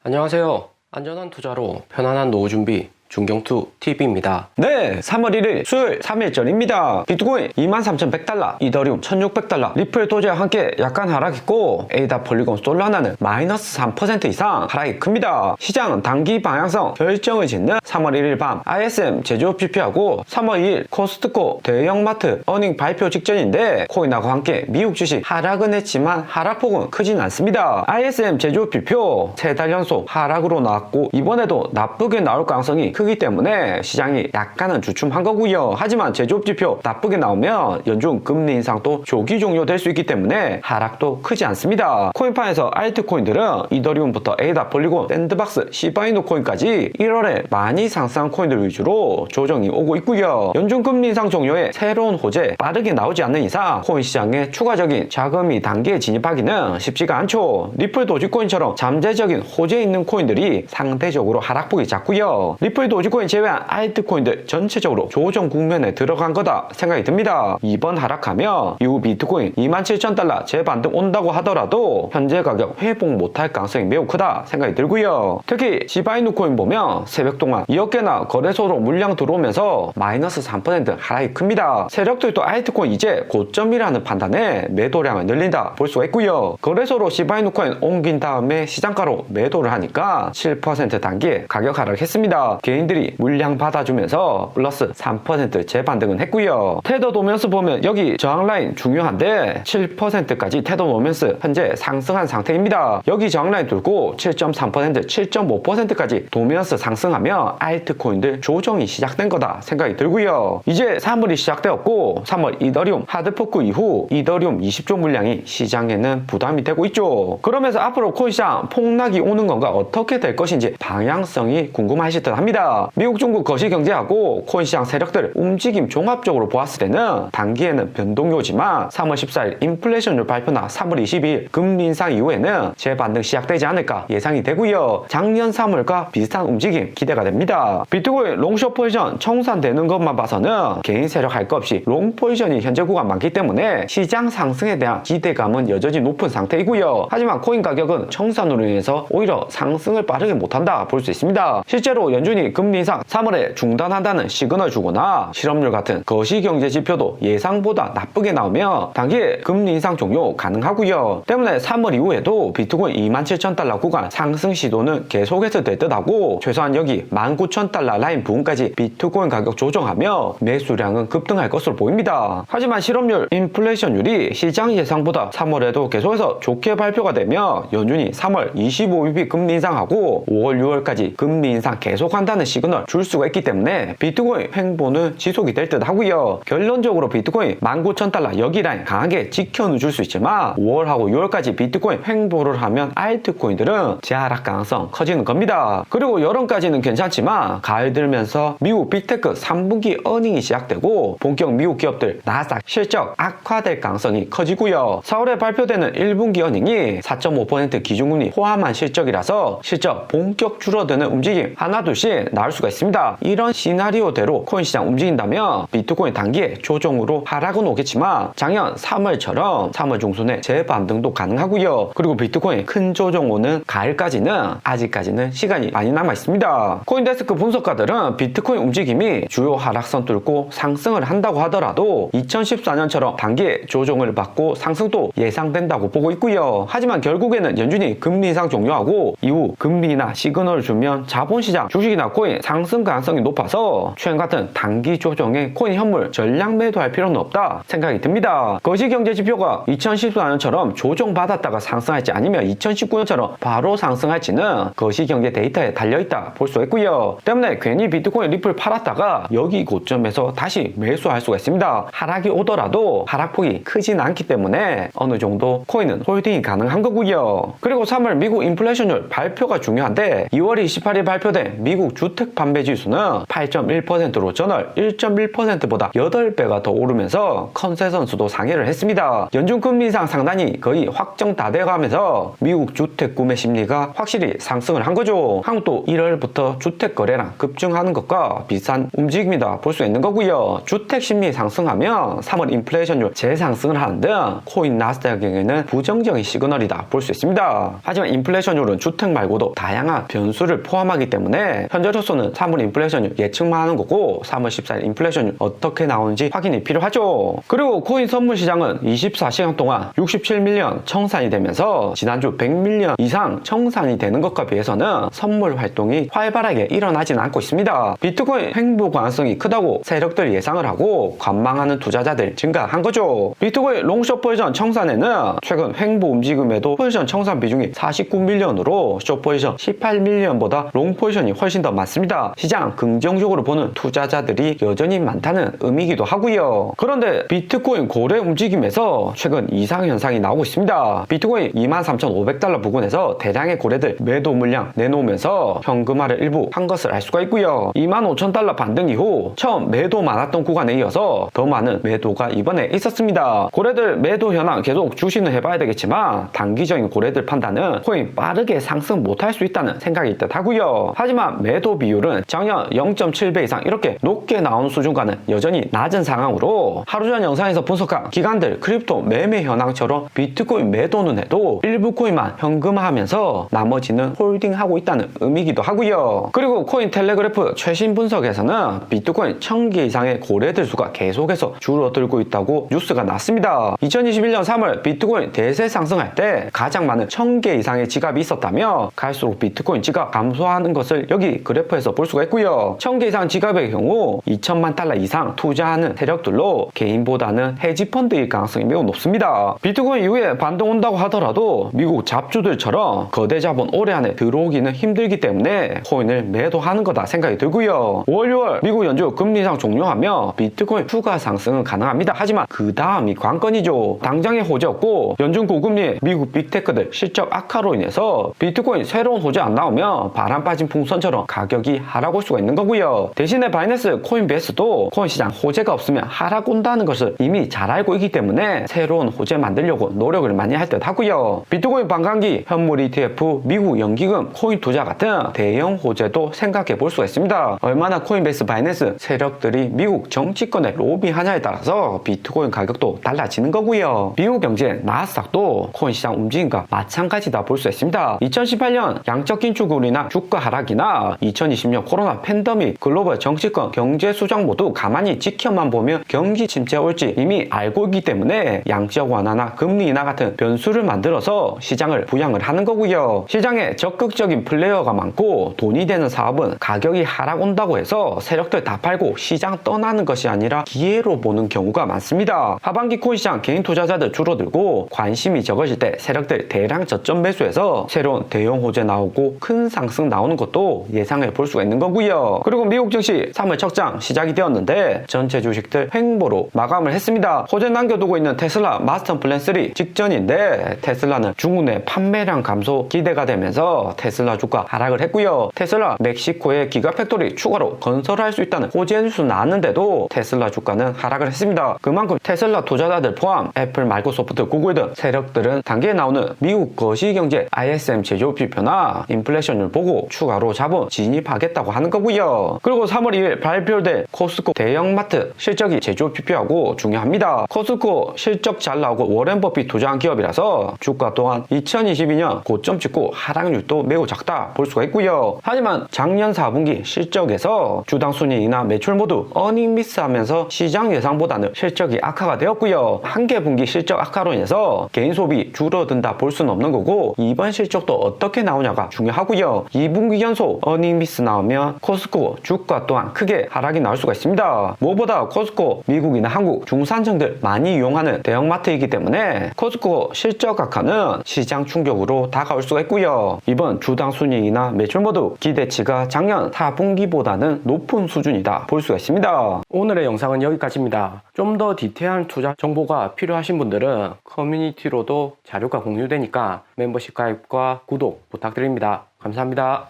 안녕하세요. 안전한 투자로 편안한 노후 준비 중경투 TV입니다. 네, 3월 1일 수요일 3일절입니다. 비트코인 23,100달러, 이더리움 1,600달러, 리플 도저와 함께 약간 하락했고 에이다 폴리곤 솔라나는 마이너스 3% 이상 하락이 큽니다. 시장은 단기 방향성 결정을 짓는 3월 1일 밤 ISM 제조업 지표하고 3월 2일 코스트코 대형마트 어닝 발표 직전인데 코인하고 함께 미국 주식 하락은 했지만 하락폭은 크진 않습니다. ISM 제조업 지표 3달 연속 하락으로 나왔고 이번에도 나쁘게 나올 가능성이 크기 때문에 시장이 약간은 주춤한 거고요. 하지만 제조업 지표 나쁘게 나오면 연준 금리 인상도 조기 종료될 수 있기 때문에 하락도 크지 않습니다. 코인판에서 알트코인들은 이더리움부터 에이다 폴리곤, 샌드박스, 시바이노 코인까지 1월에 많이 상승한 코인들 위주로 조정이 오고 있고요. 연준 금리 인상 종료에 새로운 호재 빠르게 나오지 않는 이상 코인 시장에 추가적인 자금이 단계에 진입하기는 쉽지가 않죠. 리플 도지코인처럼 잠재적인 호재 있는 코인들이 상대적으로 하락폭이 작고요. 리플 도지코인 제외한 알트코인들 전체적으로 조정 국면에 들어간 거다 생각이 듭니다. 이번 하락하면 이후 비트코인 27,000달러 재반등 온다고 하더라도 현재 가격 회복 못할 가능성이 매우 크다 생각이 들고요. 특히 시바이누 코인 보면 새벽 동안 2억 개나 거래소로 물량 들어오면서 마이너스 3% 하락이 큽니다. 세력들도 알트코인 이제 고점이라는 판단에 매도량을 늘린다 볼 수가 있고요. 거래소로 시바이누 코인 옮긴 다음에 시장가로 매도를 하니까 7% 단기에 가격 하락했습니다. 개인들이 물량 받아주면서 플러스 3% 재반등은 했고요. 테더 도면스 보면 여기 저항라인 중요한데 7%까지 테더 도면스 현재 상승한 상태입니다. 여기 저항라인 뚫고 7.3%, 7.5%까지 도면스 상승하면 알트코인들 조정이 시작된 거다 생각이 들고요. 이제 3월이 시작되었고 3월 이더리움 하드포크 이후 이더리움 20조 물량이 시장에는 부담이 되고 있죠. 그러면서 앞으로 코인 시장 폭락이 오는 건가 어떻게 될 것인지 방향성이 궁금하실 듯 합니다. 미국 중국 거시경제하고 코인시장 세력들 움직임 종합적으로 보았을 때는 단기에는 변동요지만 3월 14일 인플레이션율 발표나 3월 22일 금리 인상 이후에는 재반등 시작되지 않을까 예상이 되고요. 작년 3월과 비슷한 움직임 기대가 됩니다. 비트코인 롱숏 포지션 청산되는 것만 봐서는 개인 세력 할 것 없이 롱 포지션이 현재 구간 많기 때문에 시장 상승에 대한 기대감은 여전히 높은 상태이고요. 하지만 코인 가격은 청산으로 인해서 오히려 상승을 빠르게 못한다 볼 수 있습니다. 실제로 연준이 금리 인상 3월에 중단한다는 시그널 주거나 실업률 같은 거시경제 지표도 예상보다 나쁘게 나오면 단기에 금리 인상 종료 가능하고요. 때문에 3월 이후에도 비트코인 27,000달러 구간 상승 시도는 계속해서 될 듯하고 최소한 여기 19,000달러 라인 부근까지 비트코인 가격 조정하며 매수량은 급등할 것으로 보입니다. 하지만 실업률, 인플레이션율이 시장 예상보다 3월에도 계속해서 좋게 발표가 되면 연준이 3월 25bp 금리 인상하고 5월, 6월까지 금리 인상 계속한다는 시그널 줄 수가 있기 때문에 비트코인 횡보는 지속이 될 듯 하고요. 결론적으로 비트코인 19,000달러 여기 라인 강하게 지켜줄 수 있지만 5월하고 6월까지 비트코인 횡보를 하면 알트코인들은 재하락 가능성 커지는 겁니다. 그리고 여름까지는 괜찮지만 가을 들면서 미국 빅테크 3분기 어닝이 시작되고 본격 미국 기업들 나스닥 실적 악화될 가능성이 커지고요. 4월에 발표되는 1분기 어닝이 4.5% 기준금리 포함한 실적이라서 실적 본격 줄어드는 움직임 하나둘씩 나올 수가 있습니다. 이런 시나리오대로 코인 시장 움직인다면 비트코인 단기에 조정으로 하락은 오겠지만 작년 3월처럼 3월 중순에 재반등도 가능하고요. 그리고 비트코인 큰 조정 오는 가을까지는 아직까지는 시간이 많이 남아 있습니다. 코인데스크 분석가들은 비트코인 움직임이 주요 하락선 뚫고 상승을 한다고 하더라도 2014년처럼 단기에 조정을 받고 상승도 예상된다고 보고 있고요. 하지만 결국에는 연준이 금리 인상 종료하고 이후 금리나 시그널을 주면 자본시장 주식이나 코인 상승 가능성이 높아서 최근 같은 단기 조정에 코인 현물 전량 매도할 필요는 없다 생각이 듭니다. 거시경제 지표가 2014년처럼 조정받았다가 상승할지 아니면 2019년처럼 바로 상승할지는 거시경제 데이터에 달려있다 볼 수 있고요. 때문에 괜히 비트코인 리플 팔았다가 여기 고점에서 다시 매수할 수가 있습니다. 하락이 오더라도 하락폭이 크진 않기 때문에 어느 정도 코인은 홀딩이 가능한 거고요. 그리고 3월 미국 인플레이션율 발표가 중요한데 2월 28일 발표된 미국 주 주택 판매 지수는 8.1%로 전월 1.1%보다 8배가 더 오르면서 컨센서스도 상회를 했습니다. 연준금리 인상 상단이 거의 확정 다 돼가면서 미국 주택 구매 심리가 확실히 상승을 한 거죠. 한국도 1월부터 주택 거래량 급증하는 것과 비슷한 움직임이다 볼 수 있는 거고요. 주택 심리 상승하면 3월 인플레이션율 재상승을 하는 등 코인 나스닥에게는 부정적인 시그널이다 볼 수 있습니다. 하지만 인플레이션율은 주택 말고도 다양한 변수를 포함하기 때문에 현재로서는 3월 인플레이션율 예측만 하는 거고 3월 14일 인플레이션율 어떻게 나오는지 확인이 필요하죠. 그리고 코인 선물 시장은 24시간 동안 67밀리언 청산이 되면서 지난주 100밀리언 이상 청산이 되는 것과 비해서는 선물 활동이 활발하게 일어나지는 않고 있습니다. 비트코인 횡보 가능성이 크다고 세력들 예상을 하고 관망하는 투자자들 증가한 거죠. 비트코인 롱숏 포지션 청산에는 최근 횡보 움직임에도 포지션 청산 비중이 49밀리언으로 숏 포지션 18밀리언보다 롱 포지션이 훨씬 더 많습니다. 시장 긍정적으로 보는 투자자들이 여전히 많다는 의미이기도 하고요. 그런데 비트코인 고래 움직임에서 최근 이상 현상이 나오고 있습니다. 비트코인 23,500달러 부근에서 대량의 고래들 매도 물량 내놓으면서 현금화를 일부 한 것을 알 수가 있고요. 25,000달러 반등 이후 처음 매도 많았던 구간에 이어서 더 많은 매도가 이번에 있었습니다. 고래들 매도 현황 계속 주시는 해봐야 되겠지만 단기적인 고래들 판단은 코인 빠르게 상승 못할 수 있다는 생각이 듯하고요. 하지만 매도 비율은 작년 0.7배 이상 이렇게 높게 나오는 수준과는 여전히 낮은 상황으로 하루 전 영상에서 분석한 기관들 크립토 매매 현황처럼 비트코인 매도는 해도 일부 코인만 현금화하면서 나머지는 홀딩하고 있다는 의미이기도 하고요. 그리고 코인 텔레그래프 최신 분석에서는 비트코인 1000개 이상의 고래들 수가 계속해서 줄어들고 있다고 뉴스가 났습니다. 2021년 3월 비트코인 대세 상승할 때 가장 많은 1000개 이상의 지갑이 있었다며 갈수록 비트코인 지갑 감소하는 것을 여기 그래프에서 볼 수가 있고요. 1000개 이상 지갑의 경우 2천만 달러 이상 투자하는 세력들로 개인보다는 헤지펀드일 가능성이 매우 높습니다. 비트코인 이후에 반등 온다고 하더라도 미국 잡주들처럼 거대 자본 올해 안에 들어오기는 힘들기 때문에 코인을 매도하는 거다 생각이 들고요. 5월 6월 미국 연준 금리 인상 종료하며 비트코인 추가 상승은 가능합니다. 하지만 그 다음이 관건이죠. 당장의 호재 없고 연준 고금리 미국 빅테크들 실적 악화로 인해서 비트코인 새로운 호재 안 나오면 바람 빠진 풍선처럼 가격이 하락 올 수가 있는 거고요. 대신에 바이낸스 코인베이스도 코인 시장 호재가 없으면 하락 온다는 것을 이미 잘 알고 있기 때문에 새로운 호재 만들려고 노력을 많이 할 듯 하고요. 비트코인 반감기, 현물 ETF, 미국 연기금, 코인 투자 같은 대형 호재도 생각해 볼 수가 있습니다. 얼마나 코인베이스 바이낸스 세력들이 미국 정치권에 로비하냐에 따라서 비트코인 가격도 달라지는 거고요. 미국 경제 나스닥도 코인 시장 움직임과 마찬가지다 볼 수 있습니다. 2018년 양적 긴축으로 인한 주가 하락이나 2020년 코로나 팬데믹, 글로벌 정치권, 경제 수장 모두 가만히 지켜만 보면 경기 침체가 올지 이미 알고 있기 때문에 양적 완화나 금리 인하 같은 변수를 만들어서 시장을 부양을 하는 거고요. 시장에 적극적인 플레이어가 많고 돈이 되는 사업은 가격이 하락 온다고 해서 세력들 다 팔고 시장 떠나는 것이 아니라 기회로 보는 경우가 많습니다. 하반기 코인 시장 개인 투자자들 줄어들고 관심이 적어질 때 세력들 대량 저점 매수해서 새로운 대형 호재 나오고 큰 상승 나오는 것도 예상해 볼 수가 있는 거고요. 그리고 미국 증시 3월 척장 시작이 되었는데 전체 주식들 횡보로 마감을 했습니다. 호재 남겨두고 있는 테슬라 마스터 플랜 3 직전인데 테슬라는 중국 내 판매량 감소 기대가 되면서 테슬라 주가 하락을 했고요. 테슬라 멕시코에 기가팩토리 추가로 건설할 수 있다는 호재 뉴스 나왔는데도 테슬라 주가는 하락을 했습니다. 그만큼 테슬라 투자자들 포함 애플, 마이크로소프트, 구글 등 세력들은 단기에 나오는 미국 거시경제 ISM 제조지표나 인플레이션을 보고 추가로 자본 진입하겠다고 하는 거고요. 그리고 3월 2일 발표될 코스코 대형마트 실적이 제조지표하고 중요합니다. 코스코 실적 잘 나오고 워렌 버핏 투자한 기업이라서 주가 또한 2022년 고점 찍고 하락률도 매우 작다 볼 수가 있고요. 하지만 작년 4분기 실적에서 주당 순이익이나 매출 모두 어닝 미스하면서 시장 예상보다는 실적이 악화가 되었고요. 한개 분기 실적 악화로 인해서 개인 소비 줄어든다 볼 수는 없는 거고 이번 실적도 어떻게 나오냐가 중요하고요. 2분기 연속 어닝 미스 나오면 코스코 주가 또한 크게 하락이 나올 수가 있습니다. 무엇보다 코스코 미국이나 한국 중산층들 많이 이용하는 대형마트이기 때문에 코스코 실적 악화는 시장 충격으로 다가올 수가 있고요. 이번 주당 순이익이나 매출 모두 기대치가 작년 4분기보다는 높은 수준이다 볼 수가 있습니다. 오늘의 영상은 여기까지입니다. 좀 더 디테일한 투자 정보가 필요하신 분들은 커뮤니티로도 자료가 공유되니까 멤버십 가입과 구독 부탁드립니다. 감사합니다.